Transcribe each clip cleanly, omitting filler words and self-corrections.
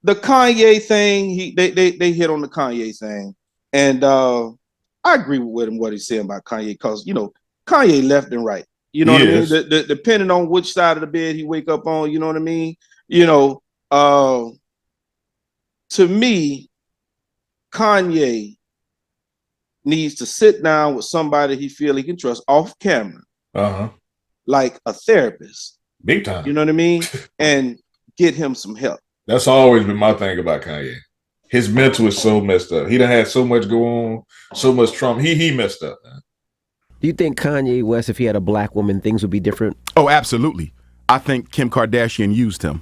the Kanye thing, they hit on the Kanye thing, and I agree with him what he's saying about Kanye because Kanye left and right. You know what I mean? Depending on which side of the bed he wake up on, you know what I mean? To me, Kanye needs to sit down with somebody he feel he can trust off camera, like a therapist, big time. You know what I mean? And get him some help. That's always been my thing about Kanye. His mental is so messed up. He done had so much go on, so much trauma. He messed up, man. Do you think Kanye West, if he had a black woman, things would be different? Oh, absolutely. I think Kim Kardashian used him.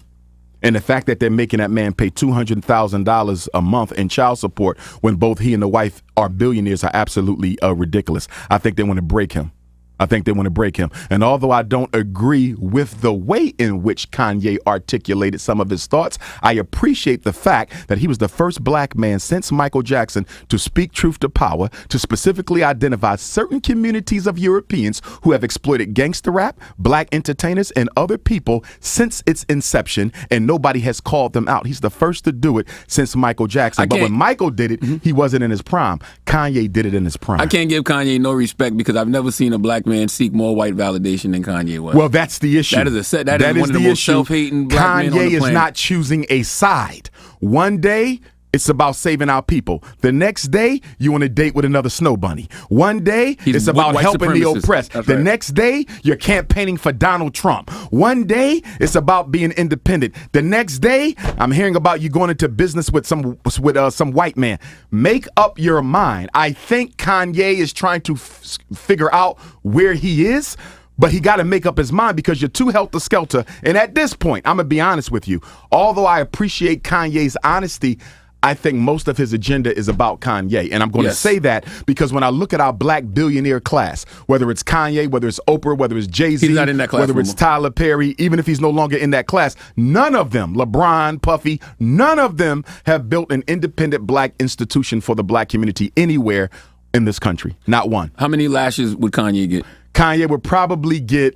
And the fact that they're making that man pay $200,000 a month in child support when both he and the wife are billionaires are absolutely ridiculous. I think they want to break him. And although I don't agree with the way in which Kanye articulated some of his thoughts, I appreciate the fact that he was the first black man since Michael Jackson to speak truth to power, to specifically identify certain communities of Europeans who have exploited gangster rap, black entertainers, and other people since its inception, and nobody has called them out. He's the first to do it since Michael Jackson. But when Michael did it, he wasn't in his prime. Kanye did it in his prime. I can't give Kanye no respect because I've never seen a black man seek more white validation than Kanye was. Well, that's the issue. That is one of the most self-hating black men on the planet. Kanye is not choosing a side. One day, it's about saving our people. The next day, you on a date with another snow bunny. One day, it's about helping the oppressed. The next day, you're campaigning for Donald Trump. One day, it's about being independent. The next day, I'm hearing about you going into business with some white man. Make up your mind. I think Kanye is trying to figure out where he is, but he got to make up his mind because you're too helter-skelter. And at this point, I'm going to be honest with you. Although I appreciate Kanye's honesty, I think most of his agenda is about Kanye. And I'm going to say that because when I look at our black billionaire class, whether it's Kanye, whether it's Oprah, whether it's Jay-Z, he's not in that class whether it's Tyler Perry, even if he's no longer in that class, none of them, LeBron, Puffy, none of them have built an independent black institution for the black community anywhere in this country. Not one. How many lashes would Kanye get? Kanye would probably get,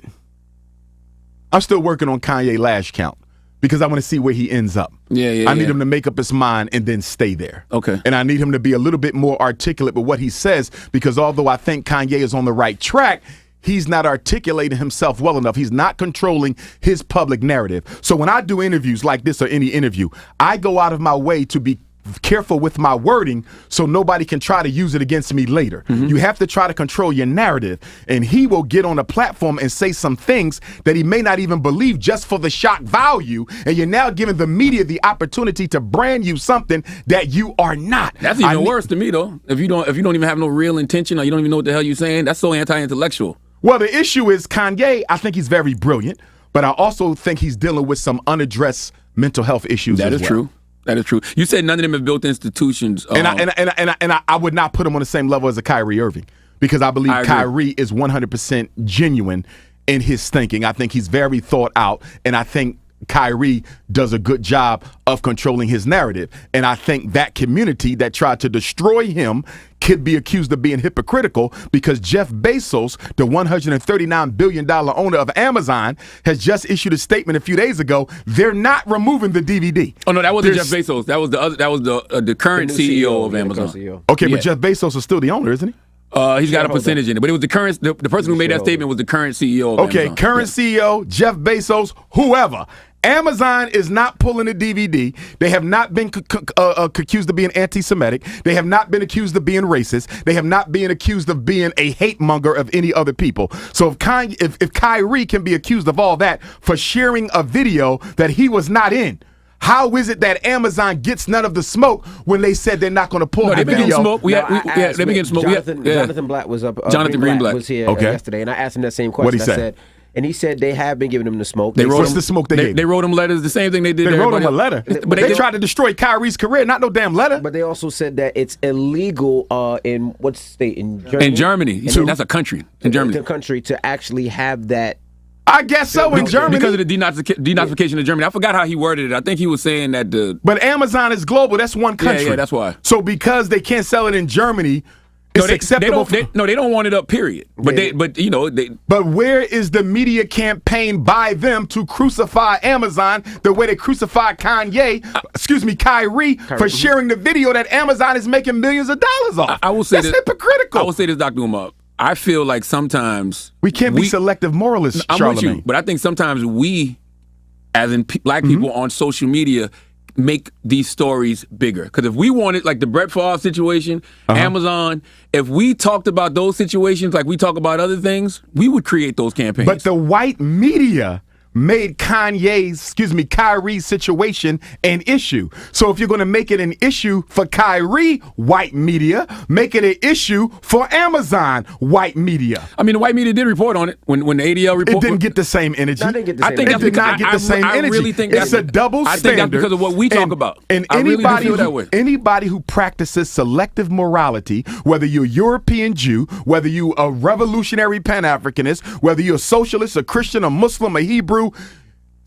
I'm still working on Kanye lash count because I want to see where he ends up. I need him to make up his mind and then stay there. Okay. And I need him to be a little bit more articulate with what he says because although I think Kanye is on the right track, he's not articulating himself well enough. He's not controlling his public narrative. So when I do interviews like this or any interview, I go out of my way to be careful with my wording so nobody can try to use it against me later. You have to try to control your narrative, and he will get on a platform and say some things that he may not even believe just for the shock value, and you're now giving the media the opportunity to brand you something that you are not. That's even worse to me though. If you don't even have no real intention or you don't even know what the hell you're saying, that's so anti-intellectual. Well, the issue is Kanye, I think he's very brilliant, but I also think he's dealing with some unaddressed mental health issues. That is true. That is true. You said none of them have built institutions. And I would not put him on the same level as a Kyrie Irving because I believe Kyrie is 100% genuine in his thinking. I think he's very thought out, and I think Kyrie does a good job of controlling his narrative. And I think that community that tried to destroy him could be accused of being hypocritical because Jeff Bezos, the $139 billion owner of Amazon, has just issued a statement a few days ago. They're not removing the DVD. Oh no, that wasn't Jeff Bezos. That was the other. That was the current CEO of Amazon. Okay, but Jeff Bezos is still the owner, isn't he? He's got a percentage in it, but it was the current. The person who made that statement was the current CEO of Amazon. Current CEO, Jeff Bezos, whoever. Amazon is not pulling a DVD. They have not been accused of being anti-Semitic. They have not been accused of being racist. They have not been accused of being a hate monger of any other people. So if Kyrie can be accused of all that for sharing a video that he was not in, how is it that Amazon gets none of the smoke when they said they're not going to pull the video? Smoke. They begin smoke. Jonathan Blatt was up. Jonathan Greenblatt was here yesterday, and I asked him that same question. What he said? And he said they have been giving him the smoke. What's the smoke they gave? They wrote him letters, the same thing they did. They to wrote him a everybody. letter, but they tried to destroy Kyrie's career. Not no damn letter. But they also said that it's illegal in what state? In Germany. In Germany, that's a country. In Germany, it's a country to actually have that. I guess so in Germany because of the denazification of Germany. I forgot how he worded it. I think he was saying that But Amazon is global. That's one country. Yeah, that's why. So because they can't sell it in Germany, It's acceptable. They don't want it up. Period. But where is the media campaign by them to crucify Amazon the way they crucified Kyrie for sharing the video that Amazon is making millions of dollars off? I will say that's hypocritical. I will say this, Dr. Umar. I feel like sometimes we can't be selective moralists. I'm with you, but I think sometimes we, as in black people on social media, make these stories bigger. Because if we wanted, like the Brett Favre situation, Amazon, if we talked about those situations like we talk about other things, we would create those campaigns. But the white media made Kyrie's situation an issue. So if you're going to make it an issue for Kyrie, white media, make it an issue for Amazon, white media. I mean, the white media did report on it when the ADL report. It didn't get the same energy. I think it did not get the same energy. I really think it's a double standard. I think that's because of what we talk about. And anybody who practices selective morality, whether you're a European Jew, whether you're a revolutionary Pan-Africanist, whether you're a socialist, a Christian, a Muslim, a Hebrew,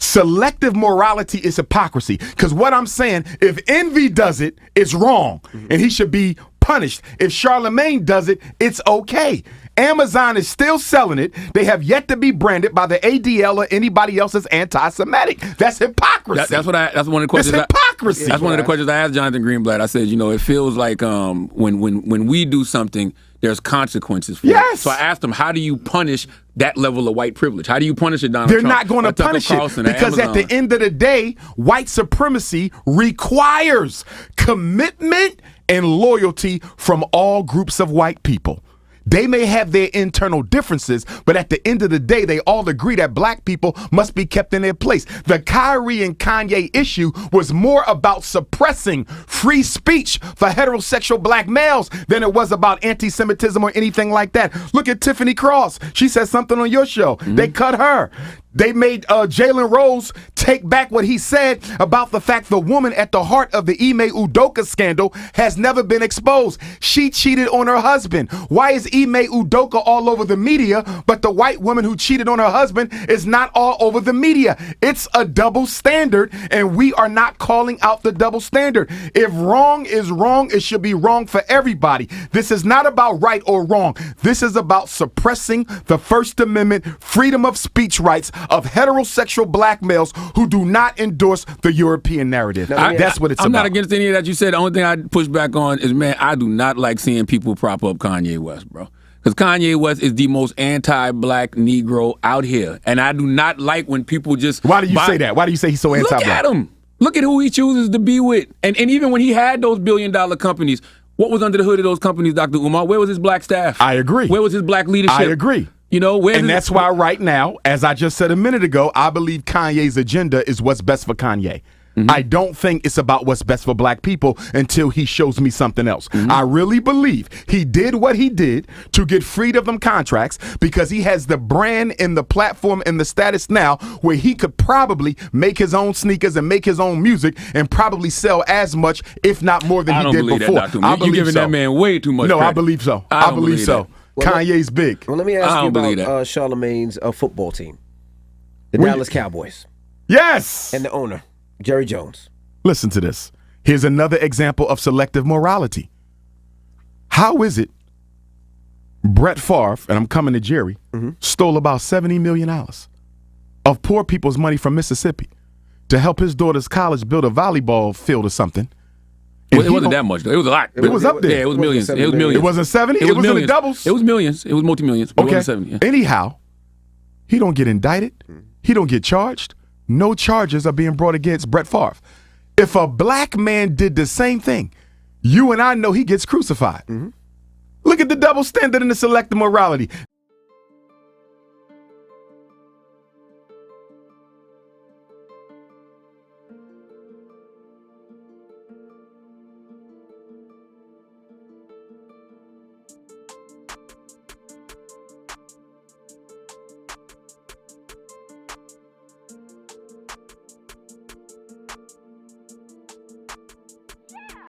selective morality is hypocrisy. Because what I'm saying, if Envy does it, it's wrong, and he should be punished. If Charlemagne does it, it's okay. Amazon is still selling it. They have yet to be branded by the ADL or anybody else as anti-Semitic. That's hypocrisy. That's one of the questions. That's hypocrisy. That's one of the questions I asked Jonathan Greenblatt. I said, it feels like when we do something, there's consequences for it. So I asked him, how do you punish that level of white privilege? How do you punish it, Donald Trump? They're not going to punish it because at the end of the day, white supremacy requires commitment and loyalty from all groups of white people. They may have their internal differences, but at the end of the day, they all agree that black people must be kept in their place. The Kyrie and Kanye issue was more about suppressing free speech for heterosexual black males than it was about anti-Semitism or anything like that. Look at Tiffany Cross. She said something on your show. They cut her. They made Jalen Rose take back what he said about the fact the woman at the heart of the Ime Udoka scandal has never been exposed. She cheated on her husband. Why is Ime Udoka all over the media, but the white woman who cheated on her husband is not all over the media? It's a double standard, and we are not calling out the double standard. If wrong is wrong, it should be wrong for everybody. This is not about right or wrong. This is about suppressing the First Amendment freedom of speech rights of heterosexual black males who do not endorse the European narrative. That's what it's about. I'm not against any of that you said. The only thing I push back on is, man, I do not like seeing people prop up Kanye West, bro. Because Kanye West is the most anti-black Negro out here. And I do not like when people just... Why do you say that? Why do you say he's so anti-black? Look at him. Look at who he chooses to be with. And even when he had those billion-dollar companies, what was under the hood of those companies, Dr. Umar? Where was his black staff? I agree. Where was his black leadership? I agree. And that's why right now, as I just said a minute ago, I believe Kanye's agenda is what's best for Kanye. I don't think it's about what's best for black people until he shows me something else. I really believe he did what he did to get freed of them contracts because he has the brand and the platform and the status now where he could probably make his own sneakers and make his own music and probably sell as much, if not more, than he did before. You're giving that man way too much credit. I believe so. I believe so. Well, Kanye's big. Well, let me ask you about Charlemagne's football team, the Dallas Cowboys. Yes. And the owner, Jerry Jones. Listen to this. Here's another example of selective morality. How is it Brett Favre, and I'm coming to Jerry, stole about $70 million of poor people's money from Mississippi to help his daughter's college build a volleyball field or something? It wasn't that much, though. It was a lot. It was up there. Yeah, it was millions. It was millions. It wasn't 70? It was in the doubles? It was millions. It was multi-millions. It wasn't 70. Yeah. Anyhow, he don't get indicted. He don't get charged. No charges are being brought against Brett Favre. If a black man did the same thing, you and I know he gets crucified. Look at the double standard and the selective morality.